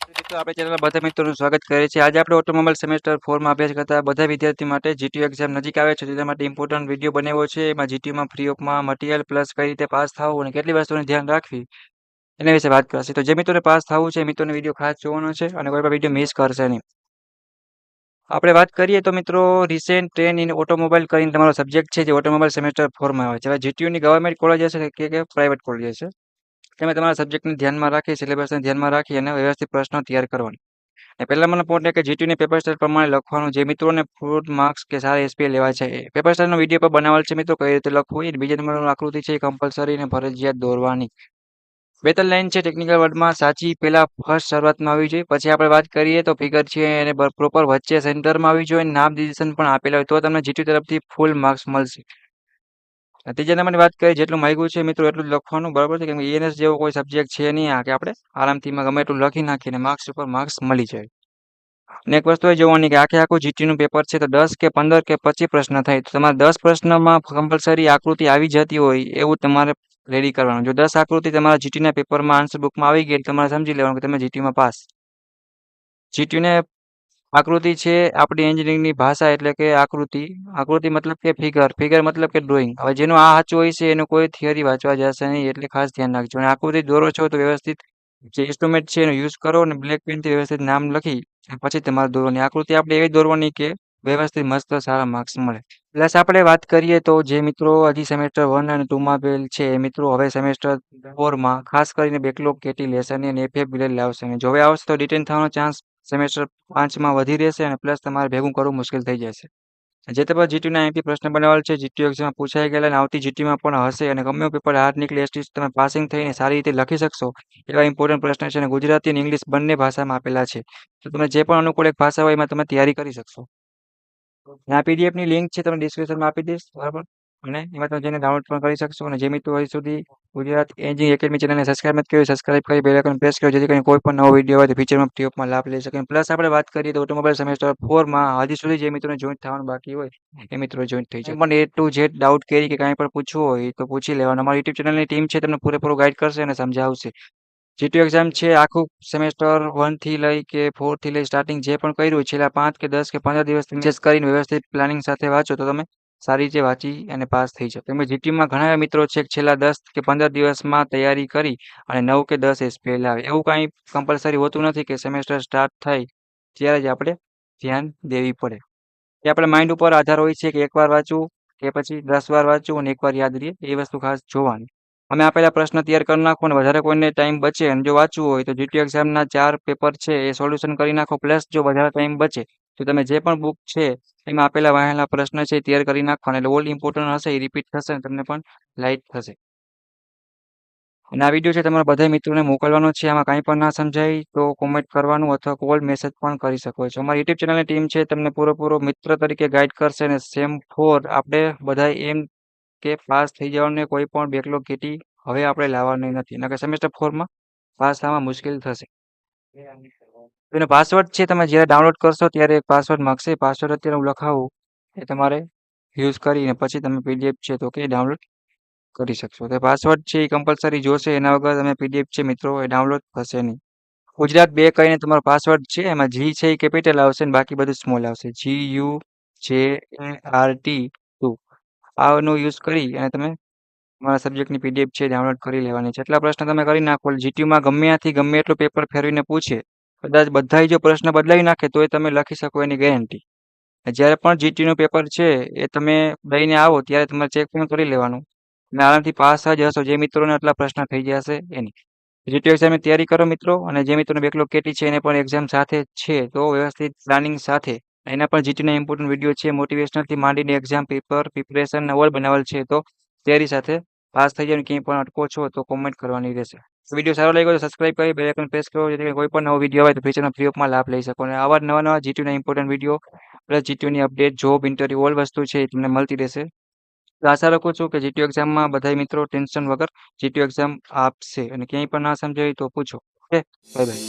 મિત્રો આપણે ચેનલમાં બધા મિત્રોનું સ્વાગત કરીએ છીએ. આજે આપણે ઓટોમોબાઈલ સેમેસ્ટર 4 માં અભ્યાસ કરતા બધા વિદ્યાર્થી માટે જીટીયુ એક્ઝામ નજીક આવે છે, તેના માટે ઇમ્પોર્ટન્ટ વિડીયો બનાવ્યો છે. એમાં જીટીયુમાં ફ્રી ઓફમાં મટીરિયલ પ્લસ કઈ રીતે પાસ થવું અને કેટલી વસ્તુનું ધ્યાન રાખવી એના વિશે વાત કરશે. તો જે મિત્રોને પાસ થવું છે એ મિત્રોને વિડીયો ખાસ જોવાનો છે અને કોઈ પણ વિડીયો મિસ કરશે નહીં. આપણે વાત કરીએ તો મિત્રો રિસેન્ટ ટ્રેન્ડ ઇન ઓટોમોબાઈલ કરીને તમારો સબ્જેક્ટ છે જે ઓટોમોબાઈલ સેમેસ્ટર 4 માં આવે છે. હવે જીટીયુની ગવર્મેન્ટ કોલેજ હશે કે પ્રાઇવેટ કોલેજ હશે, તમે તમારા સબ્જેક્ટને ધ્યાનમાં રાખી, સિલેબસને ધ્યાનમાં રાખી અને વ્યવસ્થિત પ્રશ્નો તૈયાર કરવાના. અને પહેલા મને પોઈન્ટ કે જીટીયુની પેપર સ્ટાઇલ પ્રમાણે લખવાનું. જે મિત્રોને ફૂલ માર્ક્સ કે સારા એસપીએ લેવા છે એ પેપર સ્ટાઇલનો વિડીયો પર બનાવેલ છે મિત્રો, કઈ રીતે લખવું. એ બીજા નંબરનું આકૃતિ છે એ કમ્પલસરી અને ફરજિયાત દોરવાની. બે ત્રણ લાઈન છે ટેકનિકલ વર્ડમાં સાચી પહેલા ફર્સ્ટ શરૂઆતમાં આવી જોઈએ. પછી આપણે વાત કરીએ તો ફિગર છે એને પ્રોપર વચ્ચે સેન્ટરમાં આવી જોઈએ. નામ ડિસિઝન પણ આપેલા હોય તો તમને જીટીયુ તરફથી ફૂલ માર્ક્સ મળશે. ત્રીજા નંબરની વાત કરીએ, જેટલું માંગ્યું છે મિત્રો એટલું જ લખવાનું, બરાબર છે. કેમ કે ઈએનએસ જેવો કોઈ સબ્જેક્ટ છે નહીં આ કે આપણે આરામથી ગમે એટલું લખી નાખીને માર્ક્સ ઉપર માર્ક્સ મળી જાય. અને એક વસ્તુ એ જોવાની કે આખું જીટીયુનું પેપર છે તો 10 કે 15 કે 25 પ્રશ્ન થાય તો તમારે 10 પ્રશ્નમાં કમ્પલસરી આકૃતિ આવી જતી હોય એવું તમારે રેડી કરવાનું. જો 10 આકૃતિ તમારા જીટીયુના પેપરમાં આન્સર બુકમાં આવી ગઈ તમારે સમજી લેવાનું કે તમે જીટીયુમાં પાસ. જીટીયુને આકૃતિ છે આપણી એન્જિનિયરિંગની ભાષા, એટલે કે આકૃતિ. આકૃતિ મતલબ કે ફિગર, ફિગર મતલબ કે ડ્રોઈંગ. હવે જેનું આ સાચું હોય છે એનું કોઈ થિયરી વાંચવા જશે નહીં, એટલે ખાસ ધ્યાન રાખજો. અને આકૃતિ દોરો છો તો વ્યવસ્થિત જે ઇન્સ્ટ્રુમેન્ટ છે એનો યુઝ કરો અને બ્લેક પેનથી વ્યવસ્થિત નામ લખી પછી તમારે દોરવાની. આકૃતિ આપણે એવી દોરવાની કે વ્યવસ્થિત મસ્ત સારા માર્ક્સ મળે. પ્લસ આપણે વાત કરીએ તો જે મિત્રો હજી સેમેસ્ટર 1 અને 2 માં બેલ છે એ મિત્રો હવે સેમેસ્ટર 4 માં ખાસ કરીને બેકલોગ કેટી લેશે અને એફએફ બિલેટ લાવશે. અને જો હવે આવશે તો ડિટેન થવાનો ચાન્સ સેમેસ્ટર 5 માં વધી રહેશે અને પ્લસ તમારે ભેગું કરવું મુશ્કેલ થઈ જશે. જે તે પર જીટીયુના આઈએમપી પ્રશ્ન બનાવેલ છે, જીટીયુ એક્ઝામમાં પૂછાઈ ગયેલા અને આવતી જીટીયુમાં પણ હશે. અને ગમે એવું પેપર હાર્ડ નીકળે એટલીસ્ટ તમે પાસિંગ થઈને સારી રીતે લખી શકશો એવા ઇમ્પોર્ટન્ટ પ્રશ્ન છે. અને ગુજરાતી અને ઇંગ્લિશ બંને ભાષામાં આપેલા છે, તો તમે જે પણ અનુકૂળ એક ભાષા હોય એમાં તમે તૈયારી કરી શકશો. અને આ પીડીએફની લિંક છે તમને ડિસ્ક્રિપ્શનમાં આપી દઈશ, બરાબર. અને એમાં તમે જઈને ડાઉનલોડ પણ કરી શકશો. અને જે મિત્રો હજી સુધી ગુજરાત એન્જિનિયરિંગ એકેડમી ચેનલને સબસ્ક્રાઇબ નથી કર્યું, સબસ્ક્રાઇબ કરી બેલ આઇકન પ્રેસ કરો જેથી કરીને કોઈ પણ નવો વિડીયો આવે તો ફીચરમાં ફ્રી ઓફમાં લાભ લઈ શકે. પ્લસ આપણે વાત કરીએ તો ઓટોમોબાઈલ સેમેસ્ટર 4 માં હજી સુધી જે મિત્રોને જોઈન્ટ થવાનું બાકી હોય એ મિત્રો જોઈન્ટ થઈ જાય. પણ એ ટુ ઝેડ ડાઉટ કેરી કે કાંઈ પણ પૂછવું હોય તો પૂછી લેવાનું. અમારી યુટ્યુબ ચેનલની ટીમ છે તમને પૂરેપૂરું ગાઈડ કરશે અને સમજાવશે. જીટીયુ એક્ઝામ છે આખું સેમેસ્ટર 1 થી લઈ કે 4 થી લઈ સ્ટાર્ટિંગ જે પણ કર્યું છેલ્લા 5 કે 10 કે 15 દિવસ મેસેજ કરીને વ્યવસ્થિત પ્લાનિંગ સાથે વાંચો તો તમે સારી રીતે વાંચી અને પાસ થઈ જાવ. કેમ કે જીટીયુમાં ઘણા એવા મિત્રો છે કે છેલ્લા 10 કે 15 દિવસમાં તૈયારી કરી અને 9 કે 10 એસપીએ લાવે. એવું કાંઈ કમ્પલસરી હોતું નથી કે સેમેસ્ટર સ્ટાર્ટ થાય ત્યારે જ આપણે ધ્યાન દેવી પડે. એ આપણા માઇન્ડ ઉપર આધાર હોય છે કે એકવાર વાંચવું કે પછી 10 વાર વાંચવું અને એકવાર યાદ રહે, એ વસ્તુ ખાસ જોવાની. અમે આપેલા પ્રશ્ન તૈયાર કરી નાખો અને વધારે કોઈને ટાઈમ બચે અને જો વાંચવું હોય તો જીટીયુ એક્ઝામના 4 પેપર છે એ સોલ્યુશન કરી નાખો. પ્લસ જો વધારે ટાઈમ બચે તો તમે જે પણ બુક છે એમાં આપેલા વાહેલા પ્રશ્ન છે એ તૈયાર કરી નાખવાના. એટલે ઓલ ઇમ્પોર્ટન્ટ હશે એ રિપીટ થશે અને તમને પણ લાઇટ થશે. અને આ વિડીયો છે તમારા બધા મિત્રોને મોકલવાનો છે. આમાં કાંઈ પણ ના સમજાય તો કોમેન્ટ કરવાનું અથવા કોલ મેસેજ પણ કરી શકો છો. અમારી યુટ્યુબ ચેનલની ટીમ છે તમને પૂરેપૂરો મિત્ર તરીકે ગાઈડ કરશે. અને સેમ 4 આપણે બધા એમ કે પાસ થઈ જવાનું, કોઈ પણ બેકલોગ કેટી હવે આપણે લાવવાની નથી. નકર સેમેસ્ટર 4 માં પાસ થવામાં મુશ્કેલ થશે. એનો પાસવર્ડ છે તમે જ્યારે ડાઉનલોડ કરશો ત્યારે એક પાસવર્ડ માંગશે. પાસવર્ડ અત્યારે હું લખાવું એ તમારે યુઝ કરીને પછી તમે પીડીએફ છે તો કે ડાઉનલોડ કરી શકશો. તો પાસવર્ડ છે એ કમ્પલસરી જોશે, એના વગર તમે પીડીએફ છે મિત્રો એ ડાઉનલોડ થશે નહીં. ગુજરાત 2 કહીને તમારો પાસવર્ડ છે એમાં જી છે એ કેપિટલ આવશે અને બાકી બધું સ્મોલ આવશે. GUJART2 આનો યુઝ કરી અને તમે તમારા સબ્જેક્ટની પીડીએફ છે ડાઉનલોડ કરી લેવાની છે. એટલા પ્રશ્ન તમે કરી નાખો. જીટીયુમાં ગમે ત્યાંથી ગમે એટલું પેપર ફેરવીને પૂછે, કદાચ બધાય જો પ્રશ્ન બદલાવી નાખે તોય તમે લખી શકો એની ગેરંટી. જ્યારે પણ જીટીયુનું પેપર છે એ તમે લઈને આવો ત્યારે તમારે ચેક પણ કરી લેવાનું અને આનાથી પાસ જ હશો જે મિત્રોને આટલા પ્રશ્ન થઈ જશે એની. જીટીયુ એક્ઝામની તૈયારી કરો મિત્રો. અને જે મિત્રોને બેકલોગ કેટી છે એને પણ એક્ઝામ સાથે છે તો વ્યવસ્થિત પ્લાનિંગ સાથે એના પણ જીટીયુના ઇમ્પોર્ટન્ટ વિડીયો છે, મોટિવેશનલથી માંડીને એક્ઝામ પેપર પ્રિપરેશન ઓલ બનાવેલ છે. તો તૈયારી સાથે પાસ થઈ જાય. ક્યાંય પણ અટકો છો તો કોમેન્ટ કરવાની રહેશે. વિડીયો સારો લાગ્યો તો સબસ્ક્રાઇબ કરી બેલ આઇકન પ્રેસ કરો જેથી કોઈ પણ નવો વિડીયો આવે તો ફ્યુચરમાં ફ્રી ઓફમાં લાભ લઈ શકો. અને આવા નવા જીટીયુના ઇમ્પોર્ટન્ટ વિડીયો પ્લસ જીટીયુની અપડેટ, જોબ, ઇન્ટરવ્યુ ઓલ વસ્તુ છે એ તમને મળતી રહેશે. તો આશા રાખું છું કે જીટીયુ એક્ઝામમાં બધા મિત્રો ટેન્શન વગર જીટીયુ એક્ઝામ આપશે. અને ક્યાંય પણ ના સમજાય તો પૂછો. Okay, bye bye.